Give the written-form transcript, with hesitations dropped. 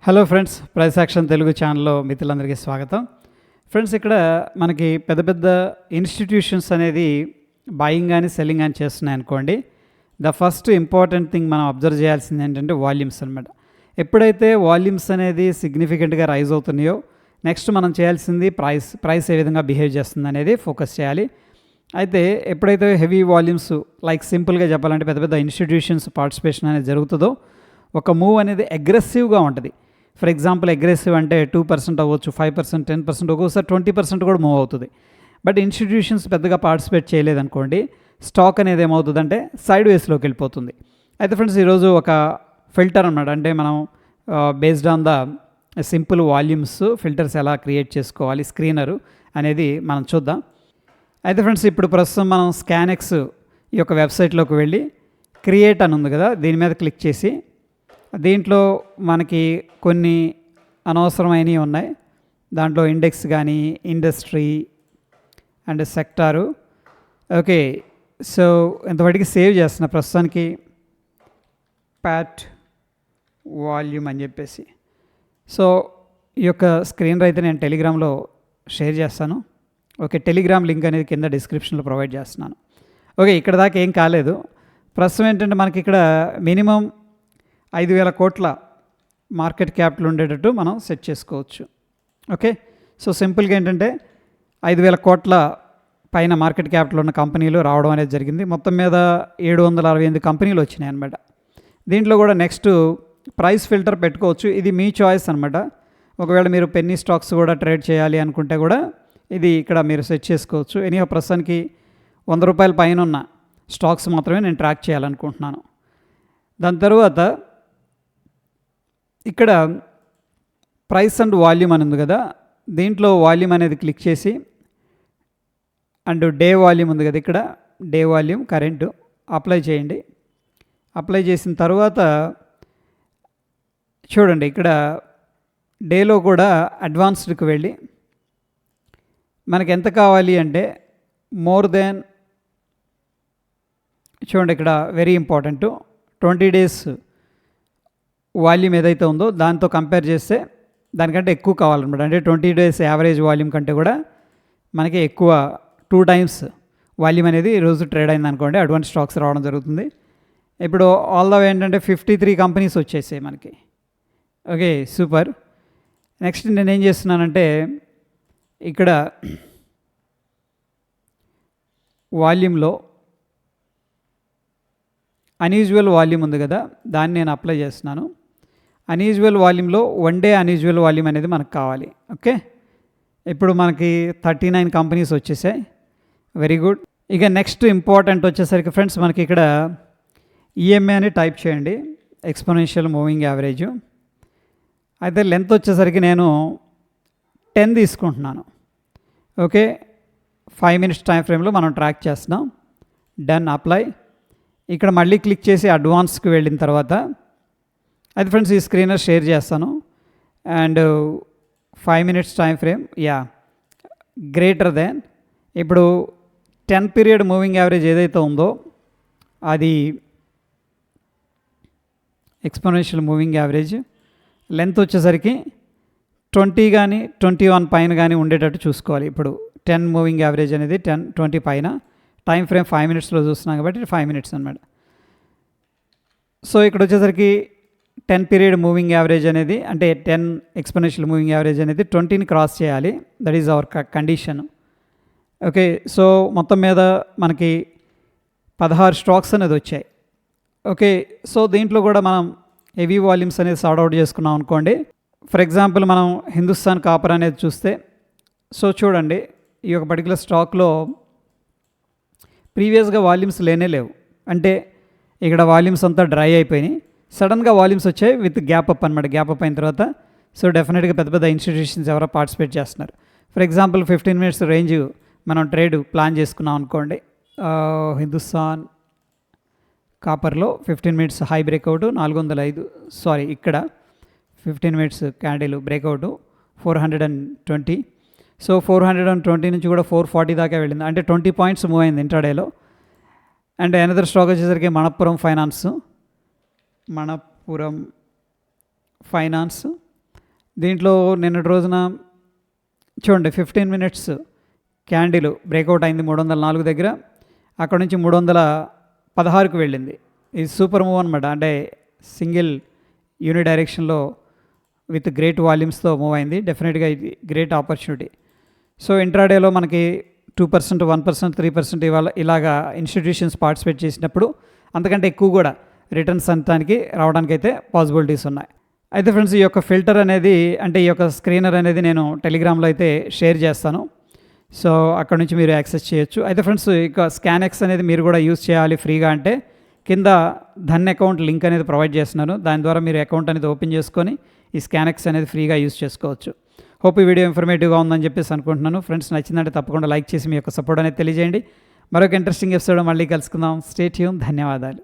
Hello friends, price action Telugu ఛానల్లో మిత్రులందరికీ స్వాగతం. ఫ్రెండ్స్, ఇక్కడ మనకి పెద్ద పెద్ద ఇన్స్టిట్యూషన్స్ అనేది బయింగ్ కానీ సెల్లింగ్ కానీ చేస్తున్నాయి అనుకోండి. ద ఫస్ట్ ఇంపార్టెంట్ థింగ్ మనం అబ్జర్వ్ చేయాల్సింది ఏంటంటే వాల్యూమ్స్ అనమాట. ఎప్పుడైతే వాల్యూమ్స్ అనేది సిగ్నిఫికెంట్గా రైజ్ అవుతున్నాయో నెక్స్ట్ మనం చేయాల్సింది ప్రైస్ ఏ విధంగా బిహేవ్ చేస్తుంది అనేది ఫోకస్ చేయాలి. అయితే ఎప్పుడైతే హెవీ వాల్యూమ్స్ లైక్ సింపుల్గా చెప్పాలంటే పెద్ద పెద్ద ఇన్స్టిట్యూషన్స్ పార్టిసిపేషన్ అనేది జరుగుతుందో ఒక మూవ్ అనేది అగ్రెసివ్గా ఉంటుంది. ఫర్ ఎగ్జాంపుల్ అగ్రెసివ్ అంటే 2% అవ్వచ్చు, 5%, 10%, ఒక్కోసారి 20% కూడా మూవ్ అవుతుంది. బట్ ఇన్స్టిట్యూషన్స్ పెద్దగా పార్టిసిపేట్ చేయలేదనుకోండి, స్టాక్ అనేది ఏమవుతుందంటే సైడ్ వేస్లోకి వెళ్ళిపోతుంది. అయితే ఫ్రెండ్స్, ఈరోజు ఒక ఫిల్టర్ అన్నమాట, అంటే మనం based on the simple volumes filters ఎలా క్రియేట్ చేసుకోవాలి స్క్రీనరు అనేది మనం చూద్దాం. అయితే ఫ్రెండ్స్, ఇప్పుడు ప్రస్తుతం మనం స్కానెక్స్ ఈ యొక్క వెబ్సైట్లోకి వెళ్ళి క్రియేట్ అని ఉంది కదా, దీని మీద క్లిక్ చేసి దీంట్లో మనకి కొన్ని అనవసరమైనవి ఉన్నాయి. దాంట్లో ఇండెక్స్ కానీ industry and sector. Okay, so ఇంతవరకు సేవ్ చేస్తున్నా ప్రస్తుతానికి ప్యాట్ వాల్యూమ్ అని చెప్పేసి. సో ఈ యొక్క స్క్రీన్ అయితే నేను టెలిగ్రామ్లో షేర్ చేస్తాను. ఓకే, టెలిగ్రామ్ లింక్ అనేది కింద డిస్క్రిప్షన్లో ప్రొవైడ్ చేస్తున్నాను. ఓకే, ఇక్కడ దాకా ఏం కాలేదు. ప్రస్తుతం ఏంటంటే మనకి ఇక్కడ మినిమం 5,000 కోట్ల మార్కెట్ క్యాపిటల్ ఉండేటట్టు మనం సెట్ చేసుకోవచ్చు. ఓకే, సో సింపుల్గా ఏంటంటే 5,000 కోట్ల పైన మార్కెట్ క్యాపిటల్ ఉన్న కంపెనీలు రావడం అనేది జరిగింది. మొత్తం మీద 768 కంపెనీలు వచ్చినాయి అనమాట. దీంట్లో కూడా నెక్స్ట్ ప్రైస్ ఫిల్టర్ పెట్టుకోవచ్చు. ఇది మీ చాయిస్ అనమాట. ఒకవేళ మీరు పెన్నీ స్టాక్స్ కూడా ట్రేడ్ చేయాలి అనుకుంటే కూడా ఇది ఇక్కడ మీరు సెట్ చేసుకోవచ్చు. ఎనీహో ప్రస్తుతానికి 100 రూపాయల పైన ఉన్న స్టాక్స్ మాత్రమే నేను ట్రాక్ చేయాలనుకుంటున్నాను. దాని తర్వాత ఇక్కడ ప్రైస్ అండ్ వాల్యూమ్ అని ఉంది కదా, దీంట్లో వాల్యూమ్ అనేది క్లిక్ చేసి అండ్ డే వాల్యూమ్ ఉంది కదా, ఇక్కడ డే వాల్యూమ్ కరెంటు అప్లై చేయండి. అప్లై చేసిన తర్వాత చూడండి, ఇక్కడ డేలో కూడా అడ్వాన్స్డ్కి వెళ్ళి మనకి ఎంత కావాలి అంటే మోర్ దెన్, చూడండి ఇక్కడ వెరీ ఇంపార్టెంట్, 20 డేస్ వాల్యూమ్ ఏదైతే ఉందో దాంతో కంపేర్ చేస్తే దానికంటే ఎక్కువ కావాలన్నమాట. అంటే 20 డేస్ యావరేజ్ వాల్యూమ్ కంటే కూడా మనకి ఎక్కువ 2 టైమ్స్ వాల్యూమ్ అనేది ఈరోజు ట్రేడ్ అయింది అనుకోండి, అడ్వాన్స్ స్టాక్స్ రావడం జరుగుతుంది. ఇప్పుడు ఆల్ ద వే ఏంటంటే 53 కంపెనీస్ వచ్చేసాయి మనకి. Okay, super. నెక్స్ట్ నేను ఏం చేస్తున్నానంటే ఇక్కడ వాల్యూమ్లో అన్యూజువల్ వాల్యూమ్ ఉంది కదా, దాన్ని నేను అప్లై చేస్తున్నాను. అన్యూజువల్ వాల్యూమ్లో 1 డే అన్యూజువల్ వాల్యూమ్ అనేది మనకు కావాలి. ఓకే, ఇప్పుడు మనకి 39 కంపెనీస్ వచ్చేసాయి. Very good. ఇక నెక్స్ట్ ఇంపార్టెంట్ వచ్చేసరికి ఫ్రెండ్స్, మనకి ఇక్కడ ఈఎంఏ అని టైప్ చేయండి, ఎక్స్పోనెన్షియల్ మూవింగ్ యావరేజ్. అయితే లెంత్ వచ్చేసరికి నేను 10 తీసుకుంటున్నాను. ఓకే, 5 మినిట్స్ టైం ఫ్రేమ్లో మనం ట్రాక్ చేస్తున్నాం. Done, apply. ఇక్కడ మళ్ళీ క్లిక్ చేసి అడ్వాన్స్కి వెళ్ళిన తర్వాత అయితే ఫ్రెండ్స్ ఈ స్క్రీనర్ షేర్ చేస్తాను. And 5 minutes time frame, yeah, greater than. ఇప్పుడు 10 పీరియడ్ మూవింగ్ యావరేజ్ ఏదైతే ఉందో అది ఎక్స్పోనెన్షియల్ మూవింగ్ యావరేజ్ లెంత్ వచ్చేసరికి 20 కానీ 21 పైన కానీ ఉండేటట్టు చూసుకోవాలి. ఇప్పుడు 10 మూవింగ్ యావరేజ్ అనేది 20 పైన, టైం ఫ్రేమ్ 5 మినిట్స్లో చూస్తున్నాం కాబట్టి 5 మినిట్స్ అనమాట. సో ఇక్కడ వచ్చేసరికి 10 పీరియడ్ మూవింగ్ యావరేజ్ అనేది అంటే 10 ఎక్స్పోనెన్షియల్ మూవింగ్ యావరేజ్ అనేది 20ని క్రాస్ చేయాలి. That is our condition. Okay, so మొత్తం మీద మనకి 16 స్టాక్స్ అనేది వచ్చాయి. ఓకే, సో దీంట్లో కూడా మనం హెవీ వాల్యూమ్స్ అనేది సార్ట్అవుట్ చేసుకున్నాం అనుకోండి. ఫర్ ఎగ్జాంపుల్ మనం హిందుస్థాన్ కాపర్ అనేది చూస్తే, సో చూడండి ఈ యొక్క పర్టికులర్ స్టాక్లో ప్రీవియస్గా వాల్యూమ్స్ లేవు. అంటే ఇక్కడ వాల్యూమ్స్ అంతా డ్రై అయిపోయినాయి. సడన్గా వాల్యూమ్స్ వచ్చాయి విత్ గ్యాప్ అప్ అనమాట. గ్యాప్ అప్ అయిన తర్వాత సో డెఫినెట్గా పెద్ద పెద్ద ఇన్స్టిట్యూషన్స్ ఎవరో పార్టిసిపేట్ చేస్తున్నారు. ఫర్ ఎగ్జాంపుల్ 15 మినిట్స్ రేంజ్ మనం ట్రేడ్ ప్లాన్ చేసుకున్నాం అనుకోండి. హిందుస్థాన్ కాపర్లో 15 మినిట్స్ హై బ్రేక్అవుట్ 405, సారీ ఇక్కడ 15 మినిట్స్ క్యాండిల్ బ్రేక్అవుట్ 420. సో 420 నుంచి కూడా 440 దాకా వెళ్ళింది, అంటే 20 పాయింట్స్ మూవ్ అయింది ఇంట్రాడేలో. అండ్ అనదర్ స్టాక్ వచ్చేసరికి మణప్పురం ఫైనాన్స్ దీంట్లో నిన్నటి రోజున చూడండి 15 మినిట్స్ క్యాండిల్ బ్రేక్అవుట్ అయింది 304 దగ్గర, అక్కడ నుంచి 316కు వెళ్ళింది. ఇది సూపర్ మూవ్ అనమాట. అంటే సింగిల్ యూని డైరెక్షన్లో విత్ గ్రేట్ వాల్యూమ్స్తో మూవ్ అయింది. డెఫినెట్గా ఇది గ్రేట్ ఆపర్చునిటీ. సో ఇంట్రాడేలో మనకి 2%, 1%, 3% ఇలాగా ఇన్స్టిట్యూషన్స్ పార్టిసిపేట్ చేసినప్పుడు అంతకంటే ఎక్కువ కూడా రిటర్న్స్ అంతానికి రావడానికి అయితే పాసిబిలిటీస్ ఉన్నాయి. అయితే ఫ్రెండ్స్, ఈ యొక్క ఫిల్టర్ అనేది, అంటే ఈ యొక్క స్క్రీనర్ అనేది నేను టెలిగ్రామ్లో అయితే షేర్ చేస్తాను. సో అక్కడ నుంచి మీరు యాక్సెస్ చేయొచ్చు. అయితే ఫ్రెండ్స్, ఇక స్కాన్ఎక్స్ అనేది మీరు కూడా యూజ్ చేయాలి ఫ్రీగా అంటే కింద ధన్ అకౌంట్ లింక్ అనేది ప్రొవైడ్ చేస్తున్నాను. దాని ద్వారా మీరు అకౌంట్ అనేది ఓపెన్ చేసుకొని ఈ స్కాన్ఎక్స్ అనేది ఫ్రీగా యూజ్ చేసుకోవచ్చు. హోప్ ఈ వీడియో ఇన్ఫర్మేటివ్గా ఉందని చెప్పేసి అనుకుంటున్నాను. ఫ్రెండ్స్, నచ్చిందంటే తప్పకుండా లైక్ చేసి మీ యొక్క సపోర్ట్ అనేది తెలియజేయండి. మరొక ఇంట్రెస్టింగ్ ఎపిసోడ్ మళ్ళీ కలుసుకుందాం. Stay tune. ధన్యవాదాలు.